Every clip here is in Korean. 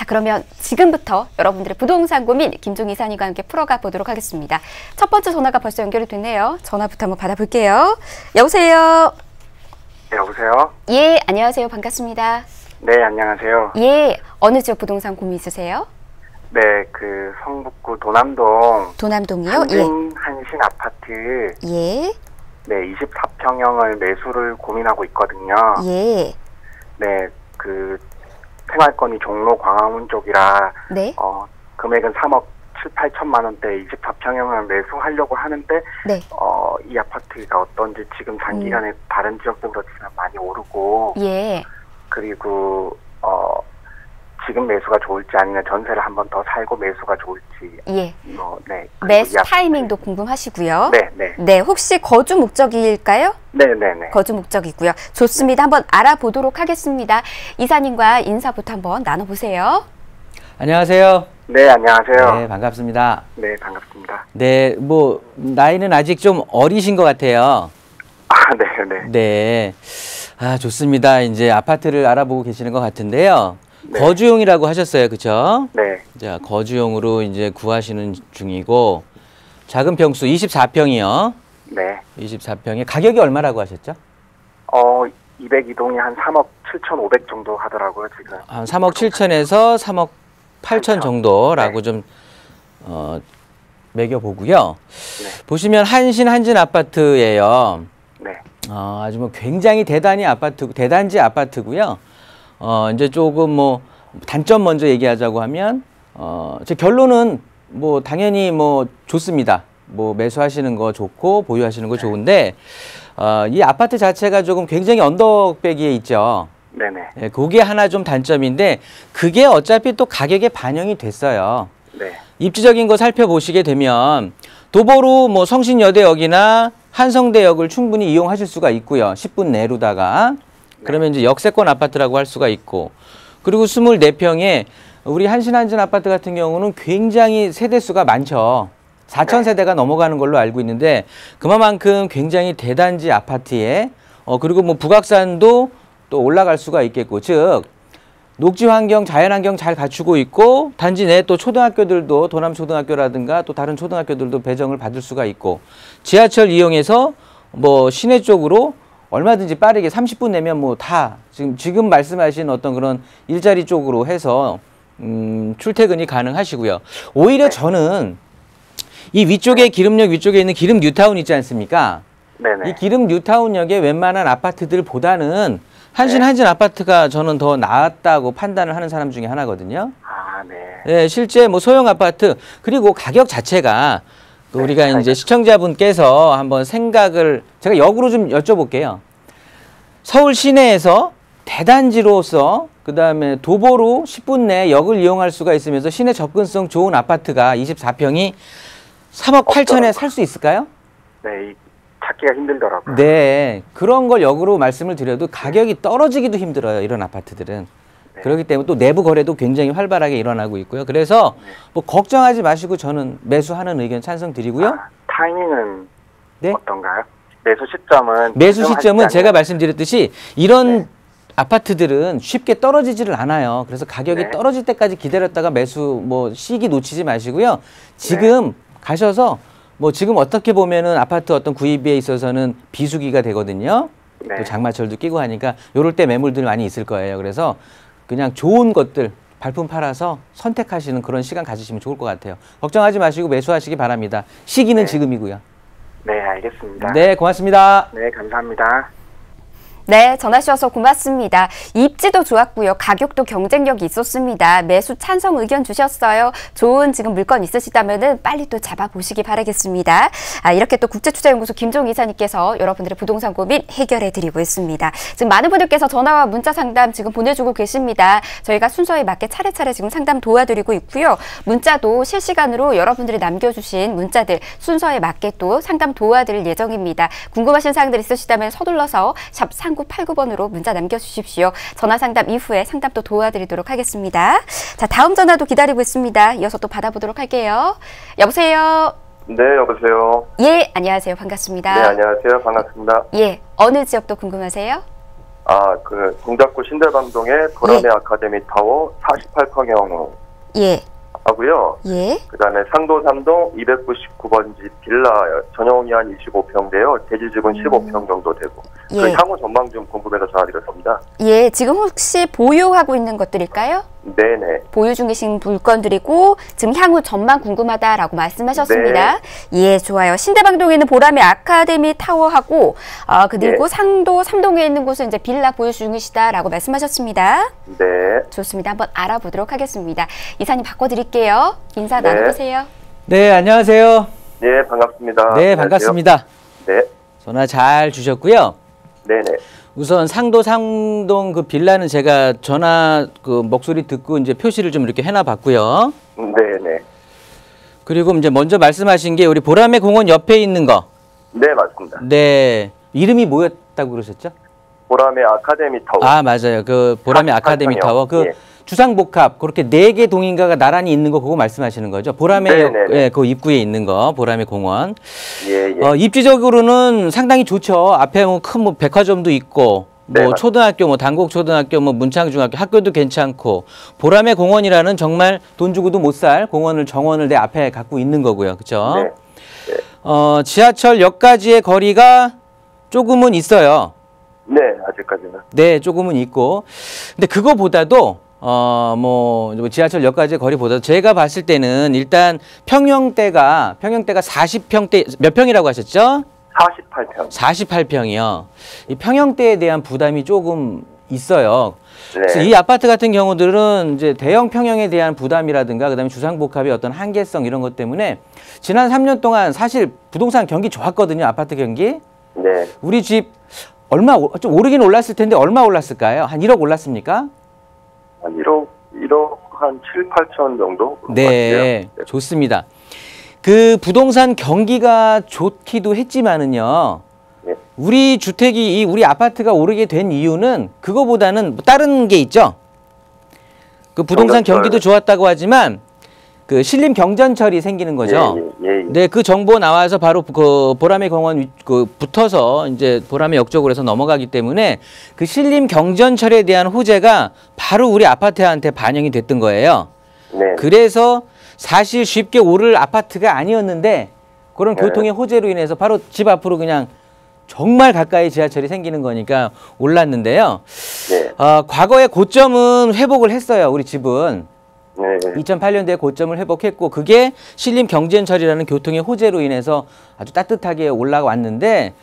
그러면 지금부터 여러분들의 부동산 고민 김종희 이사님과 함께 풀어가 보도록 하겠습니다. 첫 번째 전화가 벌써 연결이 됐네요. 전화부터 한번 받아볼게요. 여보세요? 네, 여보세요? 예, 안녕하세요. 반갑습니다. 네, 안녕하세요. 예, 어느 지역 부동산 고민 있으세요? 네, 성북구 도남동. 도남동이요? 한신 아파트. 예. 네, 24평형을 매수를 고민하고 있거든요. 예. 네, 생활권이 종로 광화문 쪽이라. 네. 금액은 3억 7, 8천만 원대 24평형을 매수하려고 하는데. 네. 이 아파트가 어떤지 지금 단기간에 다른 지역들보다 많이 오르고. 예. 그리고, 지금 매수가 좋을지 아니면 전세를 한 번 더 살고 매수가 좋을지. 예. 네. 매수 타이밍도 궁금하시고요. 네, 네. 네, 혹시 거주 목적일까요? 네, 네, 네. 거주 목적이고요. 좋습니다. 한번 알아보도록 하겠습니다. 이사님과 인사부터 한번 나눠보세요. 안녕하세요. 네, 안녕하세요. 네, 반갑습니다. 네, 반갑습니다. 네, 나이는 아직 좀 어리신 것 같아요. 아, 네, 네. 네. 아, 좋습니다. 이제 아파트를 알아보고 계시는 것 같은데요. 네. 거주용이라고 하셨어요. 그쵸? 네. 자, 거주용으로 이제 구하시는 중이고, 작은 평수 24평이요. 네. 24평에 가격이 얼마라고 하셨죠? 202동이 한 3억 7,500 정도 하더라고요, 지금. 한 3억 7천에서 3억 8천 정도라고 네. 좀, 매겨보고요. 네. 보시면 한진 아파트예요. 네. 아주 굉장히 대단지 아파트고요. 이제 조금 단점 먼저 얘기하자고 하면, 제 결론은 당연히 좋습니다. 매수하시는 거 좋고, 보유하시는 거 좋은데, 이 아파트 자체가 조금 굉장히 언덕배기에 있죠. 네네. 네, 그게 하나 좀 단점인데, 그게 어차피 또 가격에 반영이 됐어요. 네. 입지적인 거 살펴보시게 되면, 도보로 성신여대역이나 한성대역을 충분히 이용하실 수가 있고요. 10분 내로다가. 그러면 이제 역세권 아파트라고 할 수가 있고. 그리고 24평에 우리 한진 아파트 같은 경우는 굉장히 세대수가 많죠. 4,000세대가 넘어가는 걸로 알고 있는데 그만큼 굉장히 대단지 아파트에 그리고 북악산도 또 올라갈 수가 있겠고, 즉 녹지 환경, 자연 환경 잘 갖추고 있고 단지 내 또 초등학교들도 도남초등학교라든가 또 다른 초등학교들도 배정을 받을 수가 있고 지하철 이용해서 시내 쪽으로 얼마든지 빠르게 30분 내면 다 지금 말씀하신 어떤 그런 일자리 쪽으로 해서 출퇴근이 가능하시고요. 오히려 저는 이 위쪽에 기름역 위쪽에 있는 기름 뉴타운 있지 않습니까? 네네. 이 기름 뉴타운역의 웬만한 아파트들보다는 한진 아파트가 저는 더 나았다고 판단을 하는 사람 중에 하나거든요. 아, 네. 네, 실제 소형 아파트 그리고 가격 자체가 우리가 이제 시청자분께서 한번 생각을 제가 역으로 좀 여쭤볼게요. 서울 시내에서 대단지로서 그다음에 도보로 10분 내에 역을 이용할 수가 있으면서 시내 접근성 좋은 아파트가 24평이 3억 8천에 살 수 있을까요? 네, 찾기가 힘들더라고요. 네, 그런 걸 역으로 말씀을 드려도 가격이 떨어지기도 힘들어요. 이런 아파트들은. 네. 그렇기 때문에 또 내부 거래도 굉장히 활발하게 일어나고 있고요. 그래서 걱정하지 마시고 저는 매수하는 의견 찬성드리고요. 타이밍은 네? 어떤가요? 매수 시점은 제가 말씀드렸듯이 이런 아파트들은 쉽게 떨어지지를 않아요. 그래서 가격이 떨어질 때까지 기다렸다가 매수 시기 놓치지 마시고요. 지금 가셔서 지금 어떻게 보면은 아파트 어떤 구입에 있어서는 비수기가 되거든요. 또 장마철도 끼고 하니까 요럴 때 매물들이 많이 있을 거예요. 그래서 그냥 좋은 것들 발품 팔아서 선택하시는 그런 시간 가지시면 좋을 것 같아요. 걱정하지 마시고 매수하시기 바랍니다. 시기는 지금이고요. 네, 알겠습니다. 네, 고맙습니다. 네, 감사합니다. 네, 전화 주셔서 고맙습니다. 입지도 좋았고요. 가격도 경쟁력이 있었습니다. 매수 찬성 의견 주셨어요. 좋은 지금 물건 있으시다면은 빨리 또 잡아보시기 바라겠습니다. 이렇게 또 국제투자연구소 김종희 이사님께서 여러분들의 부동산 고민 해결해드리고 있습니다. 지금 많은 분들께서 전화와 문자 상담 지금 보내주고 계십니다. 저희가 순서에 맞게 차례차례 지금 상담 도와드리고 있고요. 문자도 실시간으로 여러분들이 남겨주신 문자들 순서에 맞게 또 상담 도와드릴 예정입니다. 궁금하신 사항들 있으시다면 서둘러서 샵 3989번으로 문자 남겨주십시오. 전화 상담 이후에 상담도 도와드리도록 하겠습니다. 자, 다음 전화도 기다리고 있습니다. 이어서 또 받아보도록 할게요. 여보세요? 네, 여보세요? 예, 안녕하세요. 반갑습니다. 네, 안녕하세요. 반갑습니다. 예, 어느 지역도 궁금하세요? 그 동작구 신대방동의 보라매 아카데미 타워 48평형 예. 하고요. 예. 그다음에 상도 3동 299번지 빌라 전용이 한 25평대요. 대지집은 15평 정도 되고. 예. 그 향후 전망 좀 궁금해서 전화드렸습니다. 예, 지금 혹시 보유하고 있는 것들일까요? 네네. 보유 중이신 물건들이고 지금 향후 전망 궁금하다라고 말씀하셨습니다. 예, 좋아요. 신대방동에는 보라매 아카데미 타워하고 그리고 상도 3동에 있는 곳은 이제 빌라 보유 중이시다라고 말씀하셨습니다. 네. 좋습니다. 한번 알아보도록 하겠습니다. 이사님 바꿔드릴게요. 인사 나눠보세요. 네, 안녕하세요. 네, 반갑습니다. 네, 안녕하세요. 반갑습니다. 네. 전화 잘 주셨고요. 네네. 우선 상도 상동 그 빌라는 제가 전화 그 목소리 듣고 이제 표시를 좀 이렇게 해놔 봤고요. 네네. 그리고 이제 먼저 말씀하신 게 우리 보라매 공원 옆에 있는 거. 네, 맞습니다. 네. 이름이 뭐였다고 그러셨죠? 보라매 아카데미 타워. 아, 맞아요. 그 보라매 아카데미 48평형. 타워. 그 예. 주상복합 그렇게 4개 동인가가 나란히 있는 거 그거 말씀하시는 거죠? 보라매 네네네. 그 입구에 있는 거 보라매 공원. 예, 예. 입지적으로는 상당히 좋죠. 앞에 뭐 큰 뭐 백화점도 있고 뭐 네, 초등학교 뭐 단곡초등학교 뭐 문창중학교 학교도 괜찮고 보라매 공원이라는 정말 돈 주고도 못 살 공원을 정원을 내 앞에 갖고 있는 거고요. 그렇죠? 네. 지하철역까지의 거리가 조금은 있어요. 네, 아직까지는. 네, 조금은 있고. 근데 그거보다도 뭐 지하철역까지의 거리보다 제가 봤을 때는 일단 평형대가 40평대 몇 평이라고 하셨죠? 48평. 48평이요. 이 평형대에 대한 부담이 조금 있어요. 네. 그래서 이 아파트 같은 경우들은 이제 대형 평형에 대한 부담이라든가 그다음에 주상복합의 어떤 한계성 이런 것 때문에 지난 3년 동안 사실 부동산 경기 좋았거든요. 아파트 경기. 네. 우리 집 좀 오르긴 올랐을 텐데 얼마 올랐을까요? 한 1억 올랐습니까? 한 1억 한 7, 8천 정도? 네, 좋습니다. 그 부동산 경기가 좋기도 했지만은요. 네. 우리 주택이 우리 아파트가 오르게 된 이유는 그거보다는 뭐 다른 게 있죠. 그 부동산 경기도 좋았다고 하지만 그 신림 경전철이 생기는 거죠. 예. 네, 그 정보 나와서 바로 그 보라매 공원 붙어서 이제 보라매 역 쪽으로 해서 넘어가기 때문에 그 신림 경전철에 대한 호재가 바로 우리 아파트한테 반영이 됐던 거예요. 네. 그래서 사실 쉽게 오를 아파트가 아니었는데 그런 교통의 호재로 인해서 바로 집 앞으로 그냥 정말 가까이 지하철이 생기는 거니까 올랐는데요. 네. 과거의 고점은 회복을 했어요. 우리 집은. 네. 2008년도에 고점을 회복했고 그게 신림 경전철이라는 교통의 호재로 인해서 아주 따뜻하게 올라왔는데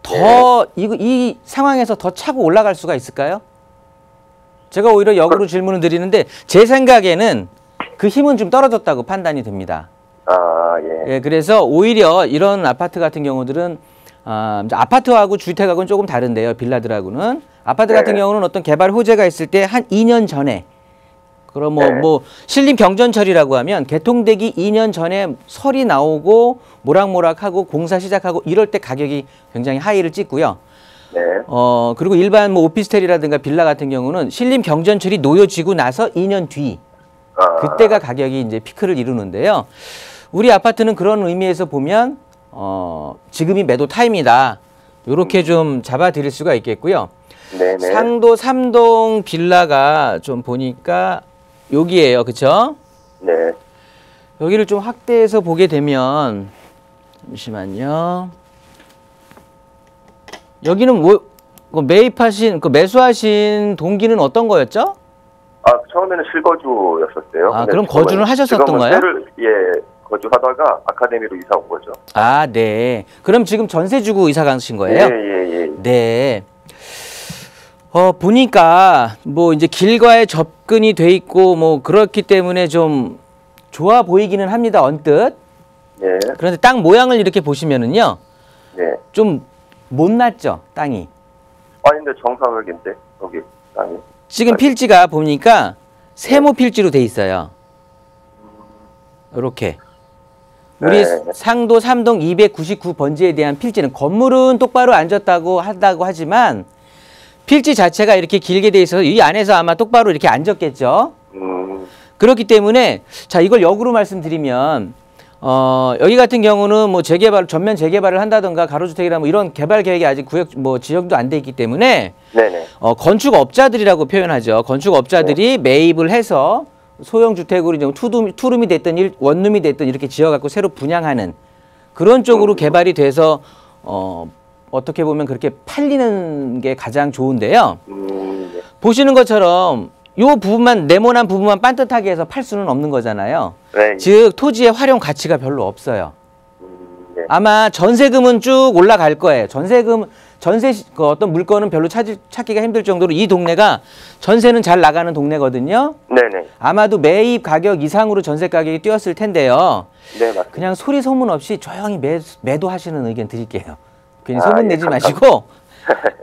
더 이 상황에서 더 차고 올라갈 수가 있을까요? 제가 오히려 역으로 질문을 드리는데 제 생각에는 그 힘은 좀 떨어졌다고 판단이 됩니다. 예, 그래서 오히려 이런 아파트 같은 경우들은 아파트하고 주택하고는 조금 다른데요. 빌라들하고는. 아파트 같은 경우는 어떤 개발 호재가 있을 때 한 2년 전에 그럼 뭐 신림 경전철이라고 하면 개통되기 2년 전에 설이 나오고 모락모락하고 공사 시작하고 이럴 때 가격이 굉장히 하이를 찍고요. 네. 그리고 일반 뭐 오피스텔이라든가 빌라 같은 경우는 신림 경전철이 놓여지고 나서 2년 뒤 그때가 가격이 이제 피크를 이루는데요. 우리 아파트는 그런 의미에서 보면 지금이 매도 타임이다. 요렇게 좀 잡아 드릴 수가 있겠고요. 네네. 상도 3동 빌라가 좀 보니까 여기에요. 그쵸? 네. 여기를 좀 확대해서 보게 되면 잠시만요. 여기는 뭐 매수하신 동기는 어떤 거였죠? 처음에는 실거주였었어요. 그럼 거주는 하셨었던가요? 거주하다가 아카데미로 이사 온 거죠. 네. 그럼 지금 전세 주고 이사 가신 거예요? 예. 네. 보니까 뭐 이제 길과의 접근이 돼 있고 뭐 그렇기 때문에 좀 좋아 보이기는 합니다. 언뜻. 네. 그런데 땅 모양을 이렇게 보시면은요. 네. 좀 못났죠, 땅이. 근데 정사각인데 여기 땅이. 지금 필지가 보니까 세모 필지로 돼 있어요. 이렇게. 우리 상도 3동 299번지에 대한 필지는 건물은 똑바로 앉았다고 하지만 필지 자체가 이렇게 길게 돼 있어서 이 안에서 아마 똑바로 이렇게 앉았겠죠. 그렇기 때문에 자 이걸 역으로 말씀드리면 여기 같은 경우는 뭐 재개발, 전면 재개발을 한다든가 가로주택이나 뭐 이런 개발 계획이 아직 구역, 뭐 지역도 안 돼 있기 때문에 네네. 건축업자들이라고 표현하죠. 건축업자들이 매입을 해서 소형주택으로 이제 투룸이 됐든 원룸이 됐든 이렇게 지어갖고 새로 분양하는 그런 쪽으로 개발이 돼서 어떻게 보면 그렇게 팔리는 게 가장 좋은데요. 네. 보시는 것처럼 요 부분만 네모난 부분만 반듯하게 해서 팔 수는 없는 거잖아요. 네. 즉 토지의 활용 가치가 별로 없어요. 네. 아마 전세금은 쭉 올라갈 거예요. 그 어떤 물건은 별로 찾기가 힘들 정도로 이 동네가 전세는 잘 나가는 동네거든요. 네네. 아마도 매입 가격 이상으로 전세 가격이 뛰었을 텐데요. 네, 맞습니다. 그냥 소리 소문 없이 조용히 매도하시는 의견 드릴게요. 괜히 아, 소문 예, 내지 감사합니다. 마시고.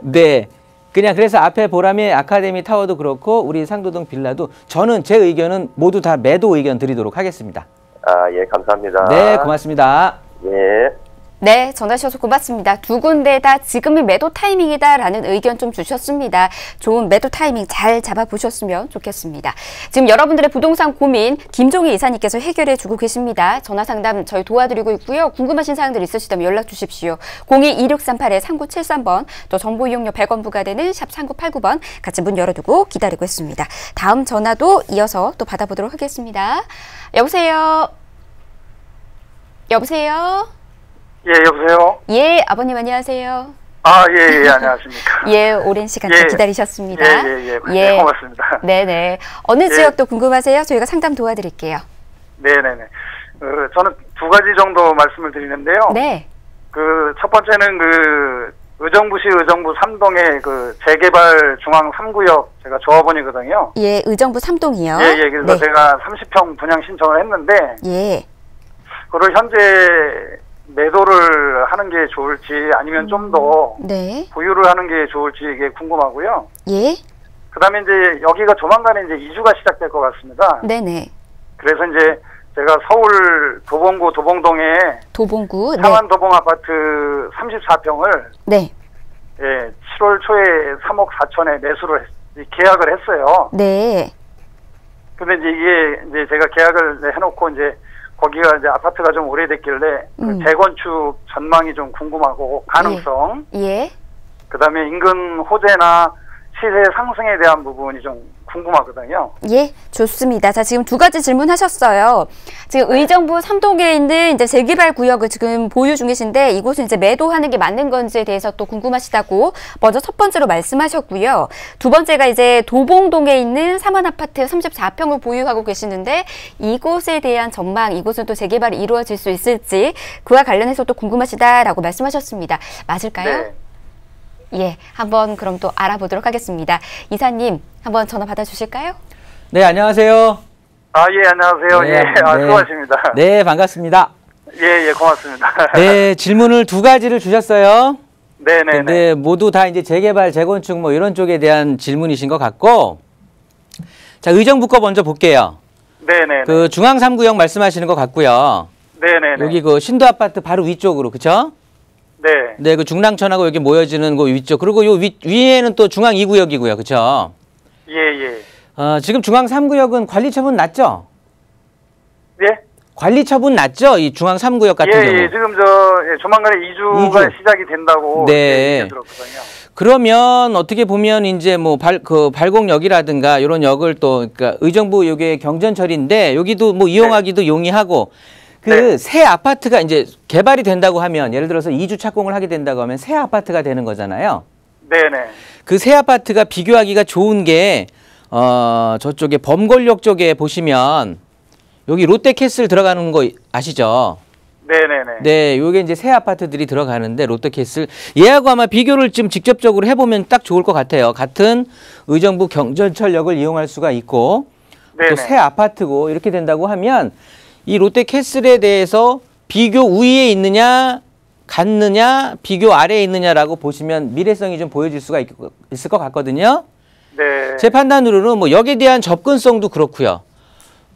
네. 그냥 그래서 앞에 보람의 아카데미 타워도 그렇고 우리 상도동 빌라도 저는 제 의견은 모두 다 매도 의견 드리도록 하겠습니다. 아, 예, 감사합니다. 네, 고맙습니다. 예. 네, 전화 주셔서 고맙습니다. 두 군데 다 지금이 매도 타이밍이다라는 의견 좀 주셨습니다. 좋은 매도 타이밍 잘 잡아보셨으면 좋겠습니다. 지금 여러분들의 부동산 고민 김종희 이사님께서 해결해 주고 계십니다. 전화 상담 저희 도와드리고 있고요. 궁금하신 사항들 있으시다면 연락 주십시오. 02-2638-3973번 또 정보 이용료 100원 부과되는 샵 3989번 같이 문 열어두고 기다리고 있습니다. 다음 전화도 이어서 또 받아보도록 하겠습니다. 여보세요? 여보세요? 예, 여보세요? 예, 아버님 안녕하세요. 아, 예, 안녕하십니까. 예, 오랜 시간 예. 기다리셨습니다. 예, 고맙습니다. 네네. 어느 지역도 궁금하세요? 저희가 상담 도와드릴게요. 네네네. 저는 두 가지 정도 말씀을 드리는데요. 네. 첫 번째는 의정부시 의정부 3동의 재개발 중앙 3구역 제가 조합원이거든요. 예, 의정부 3동이요. 예, 그래서 네. 제가 30평 분양 신청을 했는데, 예. 그걸 현재 매도를 하는 게 좋을지 아니면 좀 더 네. 보유를 하는 게 좋을지 이게 궁금하고요. 예. 그 다음에 이제 여기가 조만간에 이제 이주가 시작될 것 같습니다. 네네. 그래서 이제 제가 서울 도봉구 도봉동에 도봉구. 상환 도봉 아파트 34평을 네. 예, 7월 초에 3억 4천에 매수를 계약을 했어요. 네. 근데 이제 이게 이제 제가 계약을 해놓고 이제 거기가 이제 아파트가 좀 오래됐길래 재건축 전망이 좀 궁금하고 가능성, 예. 그다음에 인근 호재나 시세 상승에 대한 부분이 좀 궁금하거든요. 예, 좋습니다. 자, 지금 두 가지 질문하셨어요. 지금 의정부 3동에 있는 이제 재개발 구역을 지금 보유 중이신데 이곳은 이제 매도하는 게 맞는 건지에 대해서 또 궁금하시다고 먼저 첫 번째로 말씀하셨고요. 두 번째가 이제 도봉동에 있는 사만 아파트 34평을 보유하고 계시는데 이곳에 대한 전망, 이곳은 또 재개발이 이루어질 수 있을지 그와 관련해서 또 궁금하시다라고 말씀하셨습니다. 맞을까요? 네. 예, 한번 그럼 또 알아보도록 하겠습니다. 이사님, 한번 전화 받아주실까요? 네, 안녕하세요. 아, 예, 안녕하세요. 네, 예, 네. 수고하십니다. 네, 반갑습니다. 예, 고맙습니다. 네, 질문을 두 가지를 주셨어요. 네네네. 근데 모두 다 이제 재개발, 재건축 뭐 이런 쪽에 대한 질문이신 것 같고, 자, 의정부 거 먼저 볼게요. 네네. 그 중앙 3구역 말씀하시는 것 같고요. 네네네. 여기 그 신도 아파트 바로 위쪽으로, 그쵸? 네. 네, 그 중랑천하고 여기 모여지는 그 위쪽. 그리고 요 위에는 또 중앙 2구역이고요. 그쵸? 예. 지금 중앙 3구역은 관리처분 났죠? 예? 관리처분 났죠? 이 중앙 3구역 같은 경우. 예, 지금 조만간에 이주가 시작이 된다고 네. 얘기 들었거든요. 그러면 어떻게 보면 이제 뭐 발곡역이라든가 이런 역을 또 그러니까 의정부 요게 경전철인데 여기도 뭐 이용하기도 용이하고 그 새 아파트가 이제 개발이 된다고 하면 예를 들어서 이주 착공을 하게 된다고 하면 새 아파트가 되는 거잖아요. 네네. 그 새 아파트가 비교하기가 좋은 게 저쪽에 범골역 쪽에 보시면 여기 롯데캐슬 들어가는 거 아시죠? 네네네. 네, 요게 이제 새 아파트들이 들어가는데 롯데캐슬 얘하고 아마 비교를 좀 직접적으로 해보면 딱 좋을 것 같아요. 같은 의정부 경전철역을 이용할 수가 있고 또 새 아파트고 이렇게 된다고 하면 이 롯데캐슬에 대해서 비교 우위에 있느냐 같느냐 비교 아래에 있느냐라고 보시면 미래성이 좀 보여질 수가 있을 것 같거든요. 네. 제 판단으로는 뭐 역에 대한 접근성도 그렇고요.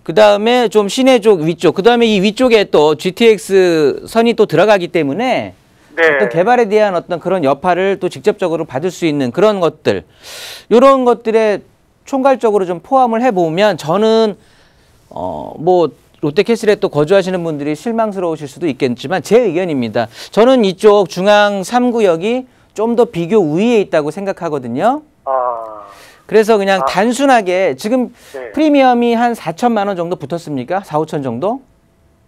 그 다음에 좀 시내 쪽 위쪽, 그 다음에 이 위쪽에 또 GTX 선이 또 들어가기 때문에 어떤 개발에 대한 어떤 그런 여파를 또 직접적으로 받을 수 있는 그런 것들, 이런 것들에 총괄적으로 좀 포함을 해보면 저는 뭐 롯데캐슬에 또 거주하시는 분들이 실망스러우실 수도 있겠지만 제 의견입니다. 저는 이쪽 중앙 3구역이 좀 더 비교 우위에 있다고 생각하거든요. 그래서 그냥 단순하게 지금 네. 프리미엄이 한 4천만 원 정도 붙었습니까? 4, 5천 정도?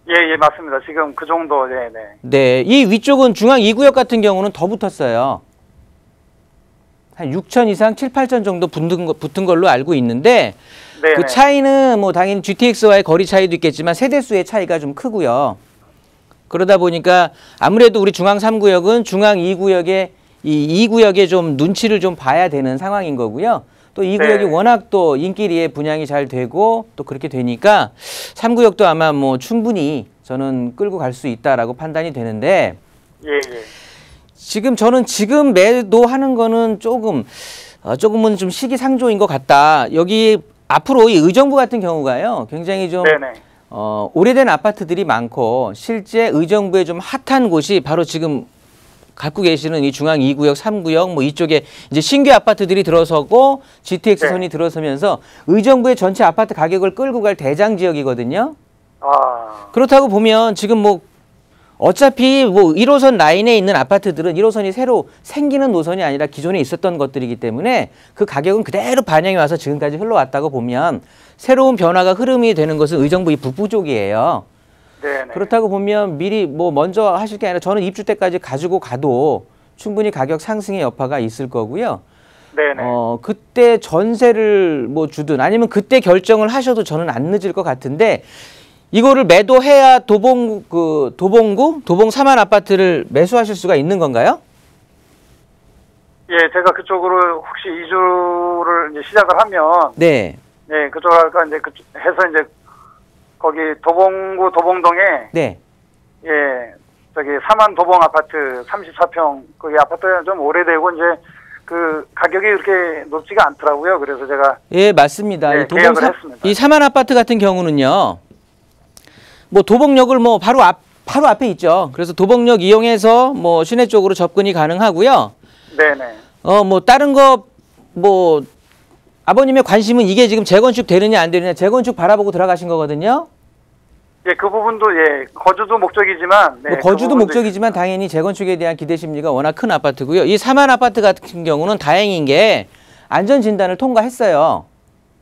예, 맞습니다. 지금 그 정도, 네. 네, 이 위쪽은 중앙 2구역 같은 경우는 더 붙었어요. 한 6천 이상, 7, 8천 정도 붙은 걸로 알고 있는데 네네. 그 차이는 뭐 당연히 GTX와의 거리 차이도 있겠지만 세대수의 차이가 좀 크고요. 그러다 보니까 아무래도 우리 중앙 3구역은 중앙 2구역의 이 2구역에 좀 눈치를 좀 봐야 되는 상황인 거고요. 또 2구역이 네. 워낙 또 인기리에 분양이 잘 되고 또 그렇게 되니까 3구역도 아마 뭐 충분히 저는 끌고 갈 수 있다라고 판단이 되는데 예. 저는 지금 매도하는 거는 조금은 좀 시기상조인 것 같다. 여기 앞으로 이 의정부 같은 경우가요, 굉장히 좀 네네. 오래된 아파트들이 많고 실제 의정부에 좀 핫한 곳이 바로 지금 갖고 계시는 이 중앙 2구역, 3구역 뭐 이쪽에 이제 신규 아파트들이 들어서고 GTX선이 들어서면서 의정부의 전체 아파트 가격을 끌고 갈 대장 지역이거든요. 그렇다고 보면 지금 뭐 어차피 뭐 1호선 라인에 있는 아파트들은 1호선이 새로 생기는 노선이 아니라 기존에 있었던 것들이기 때문에 그 가격은 그대로 반영이 와서 지금까지 흘러왔다고 보면 새로운 변화가 흐름이 되는 것은 의정부 이 북부 쪽이에요. 네네. 그렇다고 보면 미리 뭐 먼저 하실 게 아니라 저는 입주 때까지 가지고 가도 충분히 가격 상승의 여파가 있을 거고요. 네네. 그때 전세를 뭐 주든 아니면 그때 결정을 하셔도 저는 안 늦을 것 같은데 이거를 매도해야 도봉 3한 아파트를 매수하실 수가 있는 건가요? 예, 제가 그쪽으로 혹시 이주를 이제 시작을 하면 네. 네, 그쪽으로 이제 해서 이제 거기 도봉구 도봉동에 네. 예, 저기 삼한 도봉 아파트 34평 거기 아파트가 좀 오래되고 이제 그 가격이 그렇게 높지가 않더라고요. 그래서 제가 예, 맞습니다. 네, 이 계약을 했습니다. 이 삼한 아파트 같은 경우는요. 뭐 도봉역을 뭐 바로 앞에 있죠. 그래서 도봉역 이용해서 뭐 시내 쪽으로 접근이 가능하고요. 네네. 뭐 다른 거 뭐 아버님의 관심은 이게 지금 재건축 되느냐 안 되느냐 재건축 바라보고 들어가신 거거든요. 예, 그 부분도 예 거주도 목적이지만 네, 뭐 거주도 그 목적이지만 당연히 재건축에 대한 기대 심리가 워낙 큰 아파트고요. 이 삼한 아파트 같은 경우는 다행인 게 안전 진단을 통과했어요.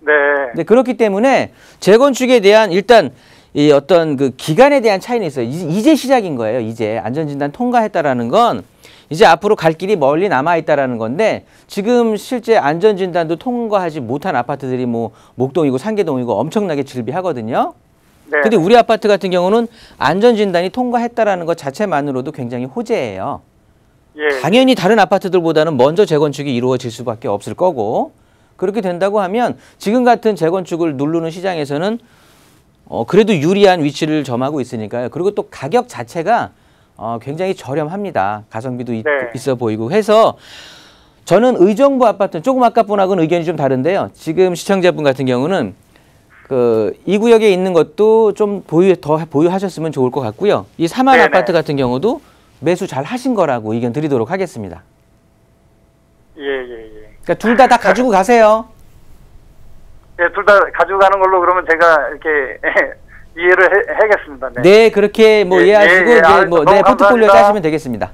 네. 네, 그렇기 때문에 재건축에 대한 일단 이 어떤 그 기간에 대한 차이는 있어요. 이제 시작인 거예요. 이제 안전진단 통과했다라는 건 이제 앞으로 갈 길이 멀리 남아있다라는 건데 지금 실제 안전진단도 통과하지 못한 아파트들이 뭐 목동이고 상계동이고 엄청나게 질비하거든요. 네. 근데 우리 아파트 같은 경우는 안전진단이 통과했다라는 것 자체만으로도 굉장히 호재예요. 예. 당연히 다른 아파트들보다는 먼저 재건축이 이루어질 수밖에 없을 거고 그렇게 된다고 하면 지금 같은 재건축을 누르는 시장에서는 그래도 유리한 위치를 점하고 있으니까요. 그리고 또 가격 자체가 굉장히 저렴합니다. 가성비도 네. 있어 보이고 해서 저는 의정부 아파트는 조금 아까 분하고는 의견이 좀 다른데요. 지금 시청자분 같은 경우는 이 구역에 있는 것도 좀 더 보유하셨으면 좋을 것 같고요. 이 삼한 네네. 아파트 같은 경우도 매수 잘 하신 거라고 의견 드리도록 하겠습니다. 예. 그러니까 둘 다 가지고 가세요. 예, 둘 다 가지고 가는 걸로 그러면 제가 이렇게 이해를 해야겠습니다. 네. 네, 그렇게 뭐 예, 이해하시고 예, 예. 이제 뭐 내 너무 포트폴리오 감사합니다. 짜시면 되겠습니다.